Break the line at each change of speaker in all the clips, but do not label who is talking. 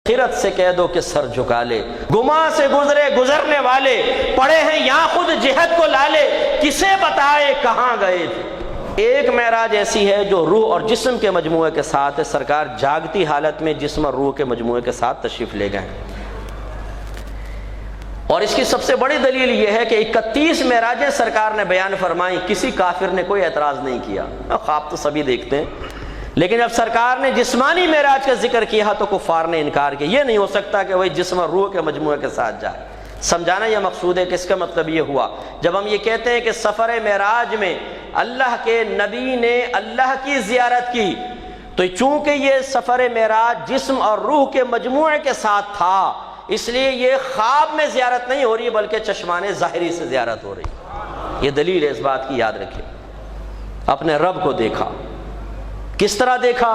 آخرت سے کہہ دو کہ سر جھکا لے، گماں سے گزرے گزرنے والے پڑے ہیں یہاں خود جہت کو لالے، کسے بتائے کہاں گئے تھے۔ ایک معراج ایسی ہے جو روح اور جسم کے مجموعے کے ساتھ ہے، سرکار جاگتی حالت میں جسم اور روح کے مجموعے کے ساتھ تشریف لے گئے، اور اس کی سب سے بڑی دلیل یہ ہے کہ 31 معراجیں سرکار نے بیان فرمائیں، کسی کافر نے کوئی اعتراض نہیں کیا۔ خواب تو سبھی دیکھتے ہیں، لیکن جب سرکار نے جسمانی معراج کا ذکر کیا تو کفار نے انکار کیا۔ یہ نہیں ہو سکتا کہ وہی جسم اور روح کے مجموعے کے ساتھ جائے۔ سمجھانا یہ مقصود ہے کہ اس کا مطلب یہ ہوا، جب ہم یہ کہتے ہیں کہ سفر معراج میں اللہ کے نبی نے اللہ کی زیارت کی، تو چونکہ یہ سفر معراج جسم اور روح کے مجموعے کے ساتھ تھا، اس لیے یہ خواب میں زیارت نہیں ہو رہی بلکہ چشمان ظاہری سے زیارت ہو رہی۔ یہ دلیل ہے، اس بات کی یاد رکھیں۔ اپنے رب کو دیکھا، کس طرح دیکھا؟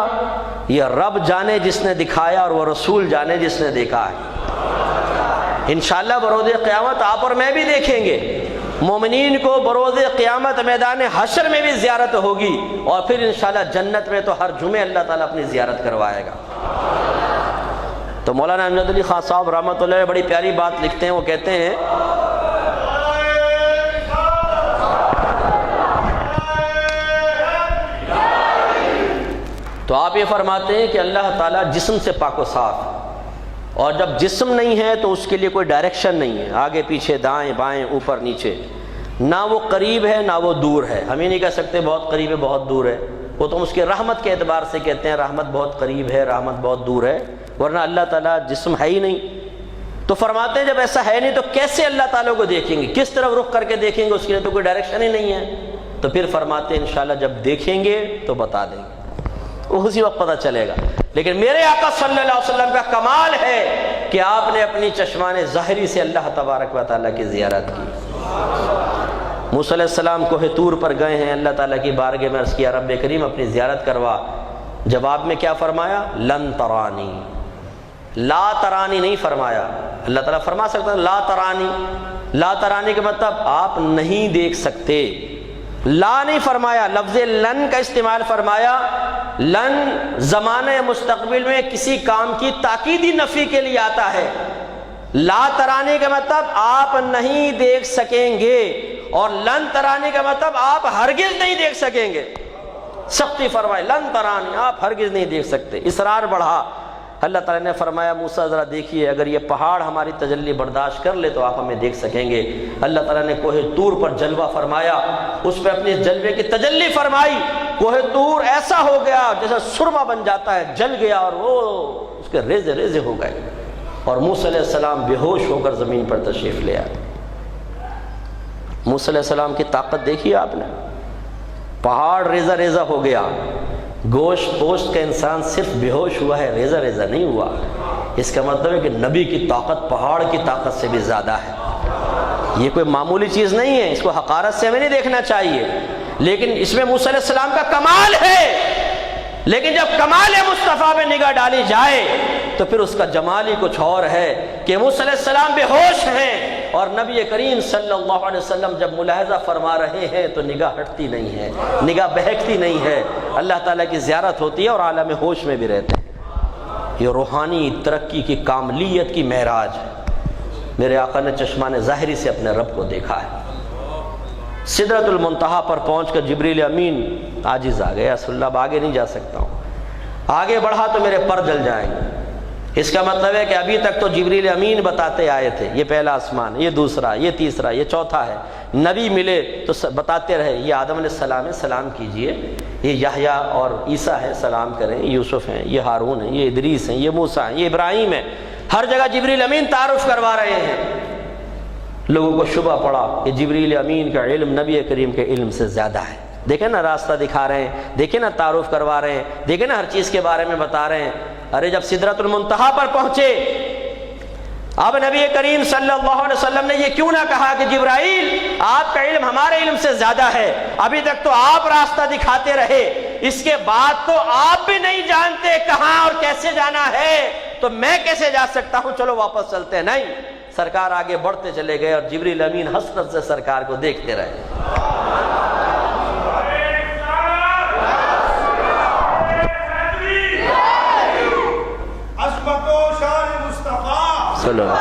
یہ رب جانے جس نے دکھایا اور وہ رسول جانے جس نے دیکھا ہے۔ انشاءاللہ بروز قیامت آپ اور میں بھی دیکھیں گے، مومنین کو بروز قیامت میدان حشر میں بھی زیارت ہوگی، اور پھر انشاءاللہ جنت میں تو ہر جمعے اللہ تعالیٰ اپنی زیارت کروائے گا۔ تو مولانا امجد علی خان صاحب رحمۃ اللہ علیہ بڑی پیاری بات لکھتے ہیں، وہ کہتے ہیں تو آپ یہ فرماتے ہیں کہ اللہ تعالیٰ جسم سے پاک و صاف، اور جب جسم نہیں ہے تو اس کے لیے کوئی ڈائریکشن نہیں ہے، آگے پیچھے دائیں بائیں اوپر نیچے، نہ وہ قریب ہے نہ وہ دور ہے۔ ہم یہ نہیں کہہ سکتے بہت قریب ہے بہت دور ہے، وہ تو اس کے رحمت کے اعتبار سے کہتے ہیں رحمت بہت قریب ہے رحمت بہت دور ہے، ورنہ اللہ تعالیٰ جسم ہے ہی نہیں۔ تو فرماتے ہیں جب ایسا ہے نہیں تو کیسے اللہ تعالیٰ کو دیکھیں گے، کس طرف رخ کر کے دیکھیں گے، اس کے لیے تو کوئی ڈائریکشن ہی نہیں ہے۔ تو پھر فرماتے ہیں انشاءاللہ جب دیکھیں گے تو بتا دیں گے، اسی وقت پتہ چلے گا۔ لیکن میرے آقا صلی اللہ علیہ وسلم کا کمال ہے کہ آپ نے اپنی چشمان ظاہری سے اللہ تبارک و تعالیٰ کی زیارت کی۔ موسیٰ علیہ السلام کوہ طور پر گئے ہیں، اللہ تعالیٰ کی بارگاہ میں عرض کیا رب کریم اپنی زیارت کروا، جواب میں کیا فرمایا؟ لن ترانی، لا ترانی نہیں فرمایا۔ اللہ تعالیٰ فرما سکتا ہے لا ترانی، لا ترانی کا مطلب آپ نہیں دیکھ سکتے، لا نہیں فرمایا، لفظ لن کا استعمال فرمایا۔ لن زمانہ مستقبل میں کسی کام کی تاکیدی نفی کے لیے آتا ہے، لا ترانی کا مطلب آپ نہیں دیکھ سکیں گے، اور لن ترانی کا مطلب آپ ہرگز نہیں دیکھ سکیں گے۔ سختی فرمائی لن ترانی، آپ ہرگز نہیں دیکھ سکتے۔ اصرار بڑھا، اللہ تعالیٰ نے فرمایا موسیٰ ذرا دیکھیے اگر یہ پہاڑ ہماری تجلی برداشت کر لے تو آپ ہمیں دیکھ سکیں گے۔ اللہ تعالیٰ نے کوہ طور پر جلوہ فرمایا، اس پہ اپنے جلوے کی تجلی فرمائی، کوہ طور ایسا ہو گیا جیسا سرما بن جاتا ہے، جل گیا اور وہ اس کے ریزے ریزے ہو گئے، اور موسیٰ علیہ السلام بے ہوش ہو کر زمین پر تشریف لے آئے۔ موسیٰ علیہ السلام کی طاقت دیکھی آپ نے، پہاڑ ریزہ ریزہ ہو گیا، گوشت پوشت کا انسان صرف بے ہوش ہوا ہے، ریزہ ریزہ نہیں ہوا۔ اس کا مطلب ہے کہ نبی کی طاقت پہاڑ کی طاقت سے بھی زیادہ ہے، یہ کوئی معمولی چیز نہیں ہے، اس کو حقارت سے ہمیں نہیں دیکھنا چاہیے، لیکن اس میں موسیٰ علیہ السلام کا کمال ہے۔ لیکن جب کمال مصطفیٰ میں نگاہ ڈالی جائے تو پھر اس کا جمال ہی کچھ اور ہے کہ موسیٰ علیہ السلام بے ہوش ہیں، اور نبی کریم صلی اللہ علیہ وسلم جب ملاحظہ فرما رہے ہیں تو نگاہ ہٹتی نہیں ہے، نگاہ بہکتی نہیں ہے، اللہ تعالیٰ کی زیارت ہوتی ہے اور عالم ہوش میں بھی رہتے ہیں۔ یہ روحانی ترقی کی کاملیت کی معراج ہے۔ میرے آقا نے چشمان ظاہری سے اپنے رب کو دیکھا ہے۔ سدرۃ المنتہا پر پہنچ کر جبریل امین عاجز آ گئے، رسول اللہ اب آگے نہیں جا سکتا ہوں، آگے بڑھا تو میرے پر جل جائیں گے۔ اس کا مطلب ہے کہ ابھی تک تو جبریل امین بتاتے آئے تھے، یہ پہلا آسمان، یہ دوسرا، یہ تیسرا، یہ چوتھا ہے۔ نبی ملے تو بتاتے رہے، یہ آدم علیہ السلام ہے سلام کیجئے، یہ یحییٰ اور عیسیٰ ہے سلام کریں، یہ یوسف ہیں، یہ ہارون ہیں، یہ ادریس ہیں، یہ موسیٰ ہیں، یہ ابراہیم ہیں۔ ہر جگہ جبریل امین تعارف کروا رہے ہیں۔ لوگوں کو شبہ پڑا کہ جبریل امین کا علم نبی کریم کے علم سے زیادہ ہے۔ دیکھیں نا راستہ دکھا رہے ہیں، دیکھیں نا تعارف کروا رہے ہیں، دیکھیں نا ہر چیز کے بارے میں بتا رہے ہیں۔ ارے جب سدرۃ المنتہا پر پہنچے، اب نبی کریم صلی اللہ علیہ وسلم نے یہ کیوں نہ کہا کہ جبرائیل آپ کا علم ہمارے علم سے زیادہ ہے، ابھی تک تو آپ راستہ دکھاتے رہے، اس کے بعد تو آپ بھی نہیں جانتے کہاں اور کیسے جانا ہے، تو میں کیسے جا سکتا ہوں، چلو واپس چلتے ہیں۔ نہیں، سرکار آگے بڑھتے چلے گئے اور جبریل امین حسرت سے سرکار کو دیکھتے رہے۔
عظمت و شان
صلی اللہ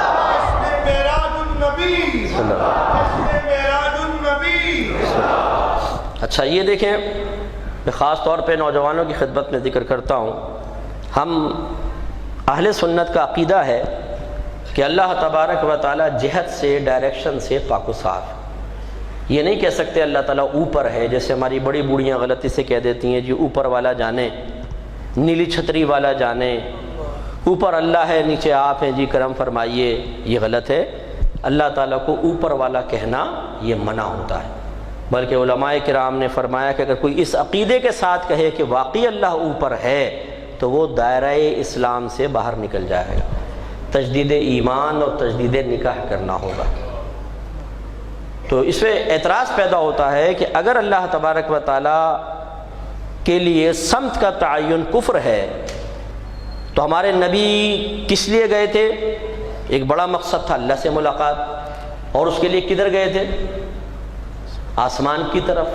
معراج النبی،
صلی اللہ۔
معراج النبی۔
اچھا یہ دیکھیں، میں خاص طور پہ نوجوانوں کی خدمت میں ذکر کرتا ہوں، ہم اہل سنت کا عقیدہ ہے کہ اللہ تبارک و تعالی جہت سے، ڈائریکشن سے پاک و صاف۔ یہ نہیں کہہ سکتے اللہ تعالیٰ اوپر ہے، جیسے ہماری بڑی بوڑھیاں غلطی سے کہہ دیتی ہیں جی اوپر والا جانے، نیلی چھتری والا جانے، اوپر اللہ ہے نیچے آپ ہیں جی کرم فرمائیے۔ یہ غلط ہے، اللہ تعالیٰ کو اوپر والا کہنا یہ منع ہوتا ہے، بلکہ علماء کرام نے فرمایا کہ اگر کوئی اس عقیدے کے ساتھ کہے کہ واقعی اللہ اوپر ہے تو وہ دائرہ اسلام سے باہر نکل جائے گا، تجدید ایمان اور تجدید نکاح کرنا ہوگا۔ تو اس میں اعتراض پیدا ہوتا ہے کہ اگر اللہ تبارک و تعالیٰ کے لیے سمت کا تعین کفر ہے تو ہمارے نبی کس لیے گئے تھے؟ ایک بڑا مقصد تھا اللہ سے ملاقات، اور اس کے لیے کدھر گئے تھے؟ آسمان کی طرف،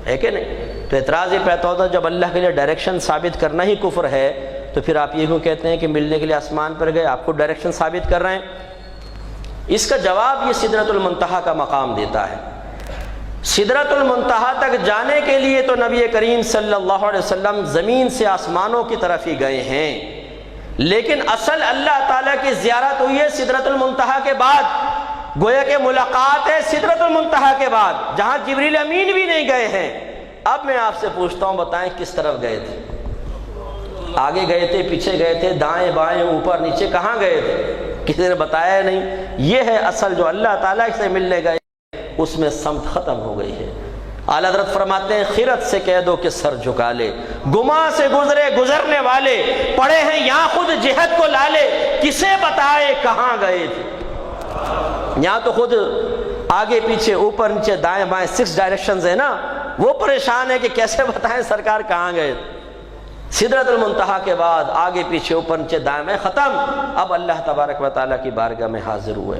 ہے کہ نہیں؟ تو اعتراض یہ پیدا ہوتا ہے جب اللہ کے لیے ڈائریکشن ثابت کرنا ہی کفر ہے تو پھر آپ یہ کیوں کہتے ہیں کہ ملنے کے لیے آسمان پر گئے؟ آپ کو ڈائریکشن ثابت کر رہے ہیں۔ اس کا جواب یہ سدرۃ المنتہا کا مقام دیتا ہے۔ سدرۃ المنتہا تک جانے کے لیے تو نبی کریم صلی اللہ علیہ وسلم زمین سے آسمانوں کی طرف ہی گئے ہیں، لیکن اصل اللہ تعالیٰ کی زیارت ہوئی ہے سدرۃ المنتہا کے بعد۔ گویا کہ ملاقات ہے سدرۃ المنتہا کے بعد، جہاں جبریل امین بھی نہیں گئے ہیں۔ اب میں آپ سے پوچھتا ہوں، بتائیں کس طرف گئے تھے؟ آگے گئے تھے، پیچھے گئے تھے، دائیں بائیں اوپر نیچے، کہاں گئے تھے؟ کسی نے بتایا نہیں۔ یہ ہے اصل جو اللہ تعالیٰ سے ملنے گئے، اس میں سمت ختم ہو گئی ہے۔ اعلیٰ حضرت فرماتے ہیں خیرت سے کہہ دو کہ سر جھکا لے، گماں سے گزرے گزرنے والے، پڑے ہیں یہاں خود جہت کو لالے، کسے بتائے کہاں گئے تھے؟ یہاں تو خود آگے پیچھے اوپر نیچے دائیں بائیں 6 ڈائریکشنز ہیں نا، وہ پریشان ہے کہ کیسے بتائیں سرکار کہاں گئے تھے۔ سدرۃ المنتہا کے بعد آگے پیچھے اوپر نیچے دائیں بائیں ختم، اب اللہ تبارک و تعالیٰ کی بارگاہ میں حاضر ہوئے۔